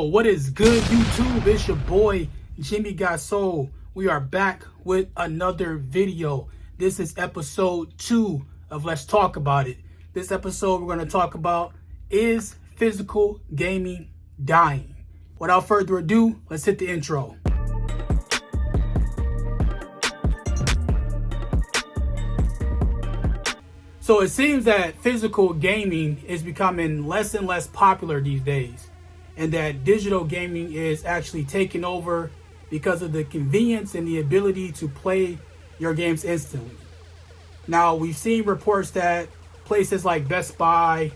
What is good, YouTube? It's your boy JImmygotsoul. We are back with another video. This is episode 2 of Let's Talk About It. This episode we're going to talk about, is physical gaming dying? Without further ado, let's hit the intro. So it seems that physical gaming is becoming less and less popular these days, and that digital gaming is actually taking over because of the convenience and the ability to play your games instantly. Now, we've seen reports that places like Best Buy,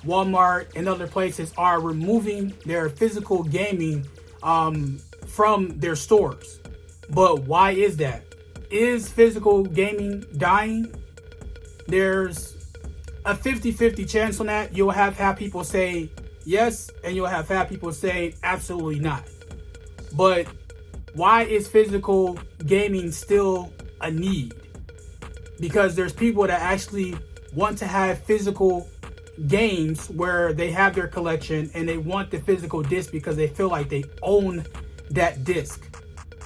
Walmart, and other places are removing their physical gaming from their stores. But why is that? Is physical gaming dying? There's a 50-50 chance on that. You'll have people say yes, and you'll have people say absolutely not. But why is physical gaming still a need? Because there's people that actually want to have physical games where they have their collection and they want the physical disc because they feel like they own that disc.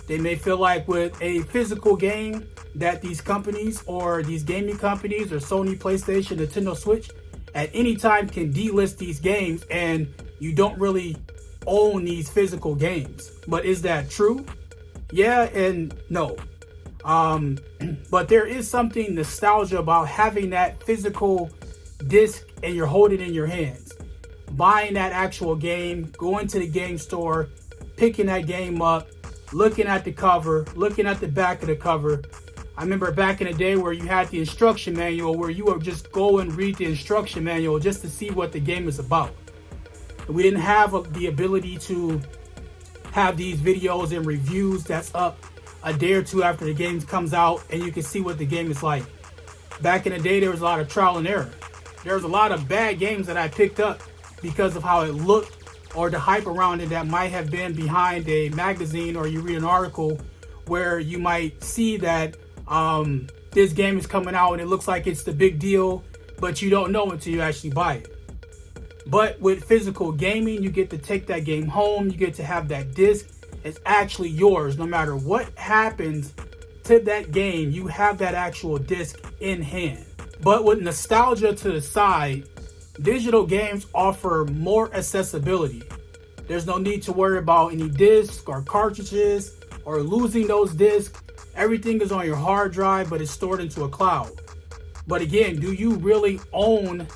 They may feel like with a physical game that these companies or these gaming companies or Sony, PlayStation, Nintendo Switch at any time can delist these games and you don't really own these physical games. But is that true? Yeah and no. But there is something nostalgia about having that physical disc and you're holding it in your hands. Buying that actual game, going to the game store, picking that game up, looking at the cover, looking at the back of the cover. I remember back in the day where you had the instruction manual where you would just go and read the instruction manual just to see what the game is about. We didn't have the ability to have these videos and reviews that's up a day or two after the game comes out and you can see what the game is like. Back in the day, there was a lot of trial and error. There was a lot of bad games that I picked up because of how it looked or the hype around it that might have been behind a magazine, or you read an article where you might see that this game is coming out and it looks like it's the big deal, but you don't know until you actually buy it. But with physical gaming, you get to take that game home, you get to have that disc. It's actually yours. No matter what happens to that game, you have that actual disc in hand. But with nostalgia to the side, digital games offer more accessibility. There's no need to worry about any discs or cartridges or losing those discs. Everything is on your hard drive, but it's stored into a cloud. But again, do you really own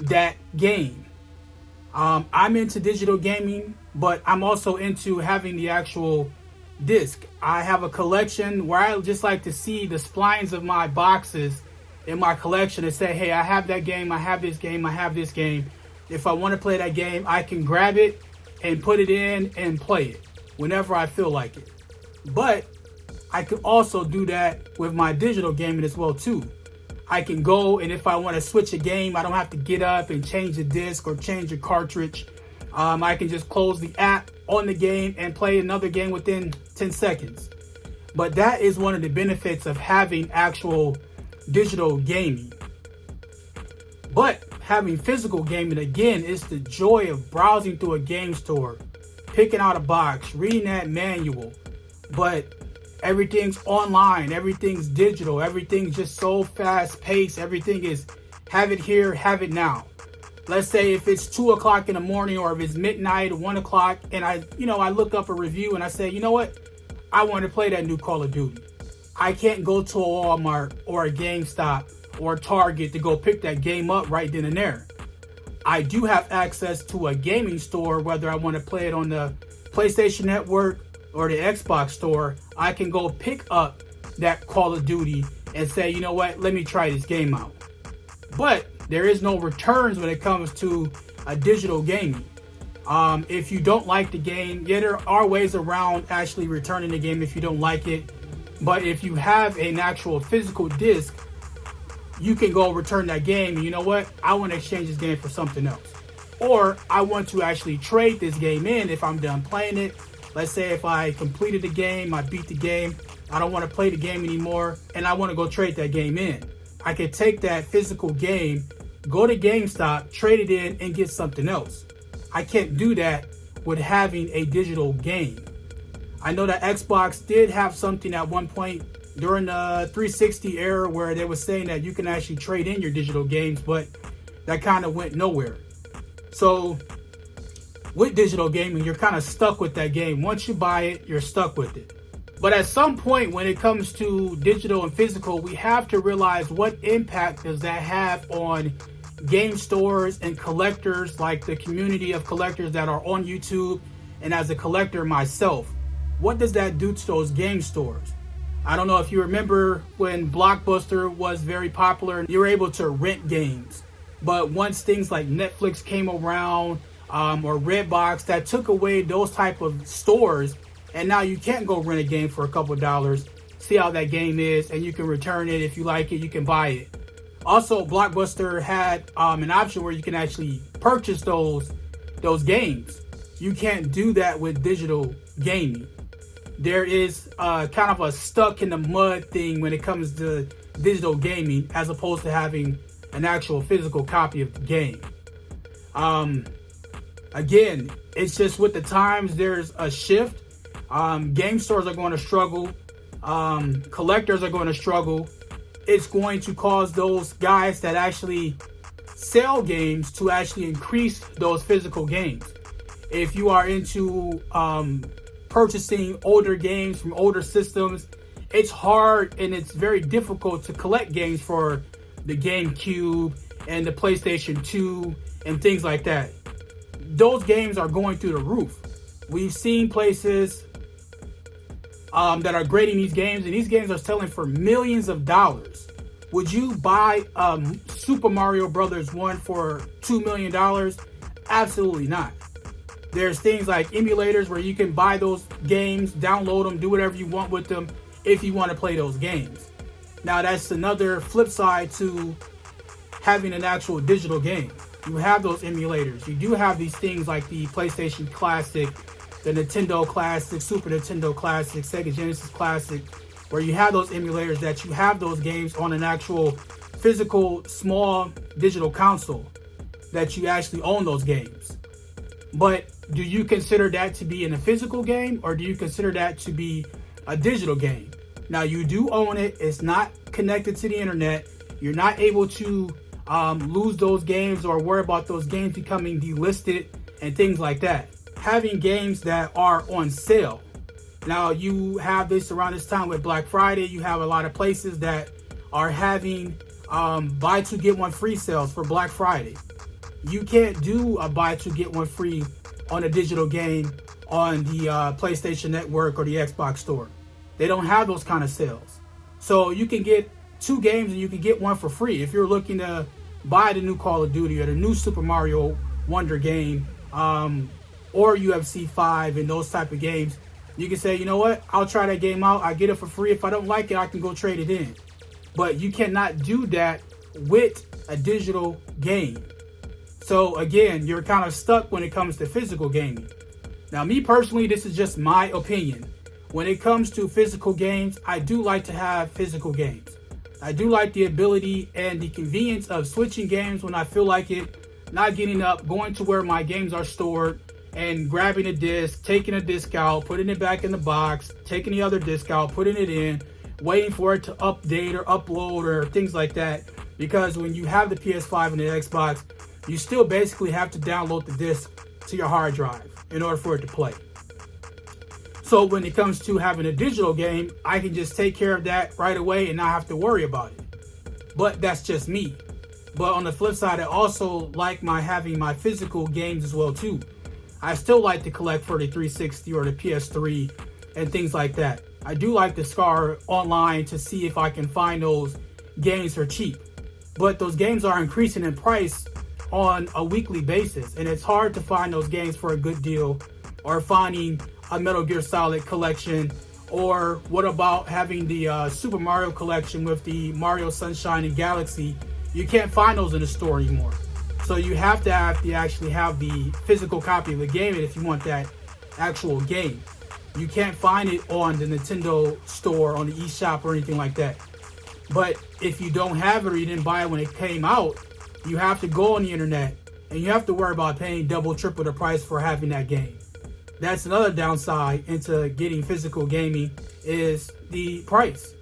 that game? I'm into digital gaming, but I'm also into having the actual disc. I have a collection where I just like to see the splines of my boxes in my collection and say, hey, I have that game, I have this game, I have this game. If I want to play that game, I can grab it and put it in and play it whenever I feel like it. But I could also do that with my digital gaming as well too. I can go, and if I want to switch a game, I don't have to get up and change the disc or change the cartridge. I can just close the app on the game and play another game within 10 seconds. But that is one of the benefits of having actual digital gaming. But having physical gaming, again, is the joy of browsing through a game store, picking out a box, reading that manual. But everything's online, everything's digital, everything's just so fast paced. Everything is have it here, have it now. Let's say if it's 2 o'clock in the morning, or if it's midnight or 1 o'clock, and I look up a review and I say, you know what? I want to play that new Call of Duty. I can't go to a Walmart or a GameStop or a Target to go pick that game up right then and there. I do have access to a gaming store, whether I want to play it on the PlayStation Network or the Xbox store. I can go pick up that Call of Duty and say, you know what, let me try this game out. But there is no returns when it comes to a digital gaming. If you don't like the game, yeah, there are ways around actually returning the game if you don't like it. But if you have an actual physical disc, you can go return that game. And you know what? I want to exchange this game for something else. Or I want to actually trade this game in if I'm done playing it. Let's say if I completed the game, I beat the game, I don't want to play the game anymore, and I want to go trade that game in. I could take that physical game, go to GameStop, trade it in, and get something else. I can't do that with having a digital game. I know that Xbox did have something at one point during the 360 era where they were saying that you can actually trade in your digital games, but that kind of went nowhere. So with digital gaming, you're kind of stuck with that game. Once you buy it, you're stuck with it. But at some point, when it comes to digital and physical, we have to realize what impact does that have on game stores and collectors, like the community of collectors that are on YouTube, and as a collector myself. What does that do to those game stores? I don't know if you remember when Blockbuster was very popular, you were able to rent games. But once things like Netflix came around, or Redbox, that took away those type of stores, and now you can't go rent a game for a couple of dollars, see how that game is, and you can return it. If you like it, you can buy it. Also, Blockbuster had an option where you can actually purchase those games. You can't do that with digital gaming. There is kind of a stuck in the mud thing when it comes to digital gaming, as opposed to having an actual physical copy of the game. Again, it's just with the times, there's a shift. Game stores are going to struggle. Collectors are going to struggle. It's going to cause those guys that actually sell games to actually increase those physical games. If you are into purchasing older games from older systems, it's hard and it's very difficult to collect games for the GameCube and the PlayStation 2 and things like that. Those games are going through the roof. We've seen places that are grading these games, and these games are selling for millions of dollars. Would you buy Super Mario Brothers 1 for $2 million? Absolutely not. There's things like emulators where you can buy those games, download them, do whatever you want with them if you want to play those games. Now, that's another flip side to having an actual digital game. You have those emulators. You do have these things like the PlayStation Classic, the Nintendo Classic, Super Nintendo Classic, Sega Genesis Classic, where you have those emulators that you have those games on an actual physical small digital console that you actually own those games. But do you consider that to be in a physical game, or do you consider that to be a digital game? Now, you do own it. It's not connected to the internet. You're not able to lose those games or worry about those games becoming delisted and things like that. Having games that are on sale. Now, you have this around this time with Black Friday. You have a lot of places that are having buy two get one free sales for Black Friday. You can't do a buy two get one free on a digital game on the PlayStation Network or the Xbox Store. They don't have those kind of sales. So you can get two games and you can get one for free. If you're looking to buy the new Call of Duty or the new Super Mario Wonder game, or UFC 5 and those type of games, you can say, you know what, I'll try that game out. I get it for free. If I don't like it, I can go trade it in. But you cannot do that with a digital game. So again, you're kind of stuck when it comes to physical gaming. Now, me personally, this is just my opinion. When it comes to physical games, I do like to have physical games. I do like the ability and the convenience of switching games when I feel like it, not getting up, going to where my games are stored, and grabbing a disc, taking a disc out, putting it back in the box, taking the other disc out, putting it in, waiting for it to update or upload or things like that. Because when you have the PS5 and the Xbox, you still basically have to download the disc to your hard drive in order for it to play. So when it comes to having a digital game, I can just take care of that right away and not have to worry about it. But that's just me. But on the flip side, I also like having my physical games as well too. I still like to collect for the 360 or the PS3 and things like that. I do like to scour online to see if I can find those games for cheap. But those games are increasing in price on a weekly basis, and it's hard to find those games for a good deal, or finding a Metal Gear Solid collection, or what about having the Super Mario collection with the Mario Sunshine and Galaxy. You can't find those in the store anymore. So you have to actually have the physical copy of the game if you want that actual game. You can't find it on the Nintendo store, on the eShop or anything like that. But if you don't have it or you didn't buy it when it came out, you have to go on the internet and you have to worry about paying double, triple the price for having that game. that's another downside into getting physical gaming is the price.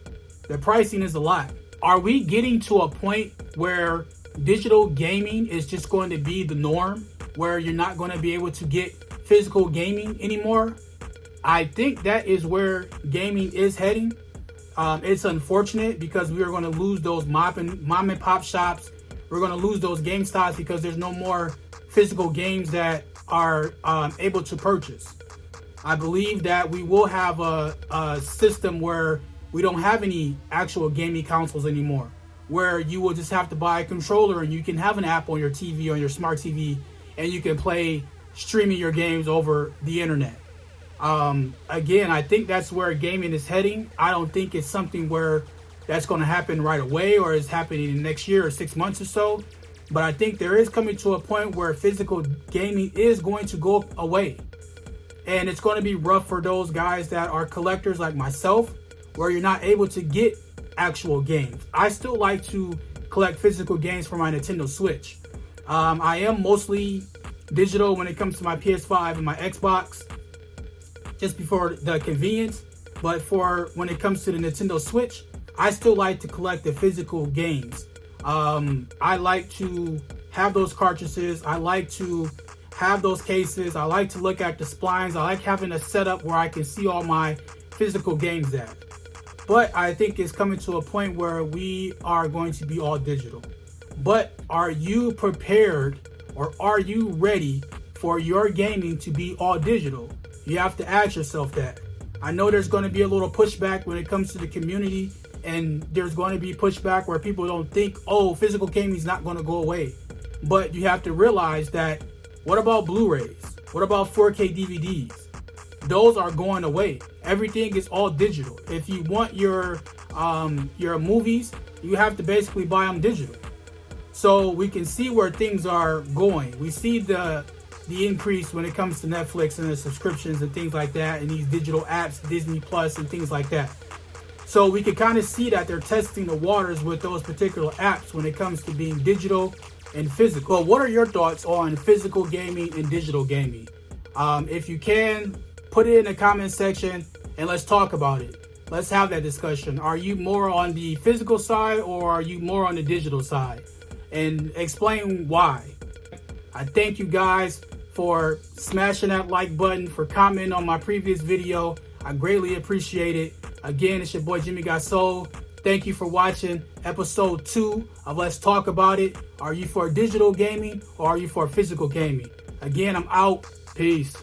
The pricing is a lot. Are we getting to a point where digital gaming is just going to be the norm, where you're not going to be able to get physical gaming anymore? I think that is where gaming is heading. It's unfortunate because we are going to lose those mom and pop shops. We're going to lose those GameStops because there's no more physical games that are able to purchase. I believe that we will have a system where we don't have any actual gaming consoles anymore, where you will just have to buy a controller and you can have an app on your TV, on your smart TV, and you can play streaming your games over the internet. Again, I think that's where gaming is heading. I don't think it's something where that's going to happen right away or is happening in the next year or 6 months or so. But I think there is coming to a point where physical gaming is going to go away. And it's going to be rough for those guys that are collectors like myself, where you're not able to get actual games. I still like to collect physical games for my Nintendo Switch. I am mostly digital when it comes to my PS5 and my Xbox, just before the convenience. But for when it comes to the Nintendo Switch, I still like to collect the physical games. I like to have those cartridges. I like to have those cases. I like to look at the splines. I like having a setup where I can see all my physical games at. But I think it's coming to a point where we are going to be all digital. But are you prepared, or are you ready for your gaming to be all digital? You have to ask yourself that. I know there's going to be a little pushback when it comes to the community, and there's going to be pushback where people don't think, oh, physical gaming is not going to go away. But you have to realize that, what about Blu-rays? What about 4K DVDs? Those are going away. Everything is all digital. If you want your movies, you have to basically buy them digital. So we can see where things are going. We see the increase when it comes to Netflix and the subscriptions and things like that, and these digital apps, Disney Plus and things like that. So we can kind of see that they're testing the waters with those particular apps when it comes to being digital and physical. Well, what are your thoughts on physical gaming and digital gaming? If you can, put it in the comment section and let's talk about it. Let's have that discussion. Are you more on the physical side or are you more on the digital side? And explain why. I thank you guys for smashing that like button, for commenting on my previous video. I greatly appreciate it. Again, it's your boy JImmygotsoul. Thank you for watching episode 2 of Let's Talk About It. Are you for digital gaming or are you for physical gaming? Again, I'm out. Peace.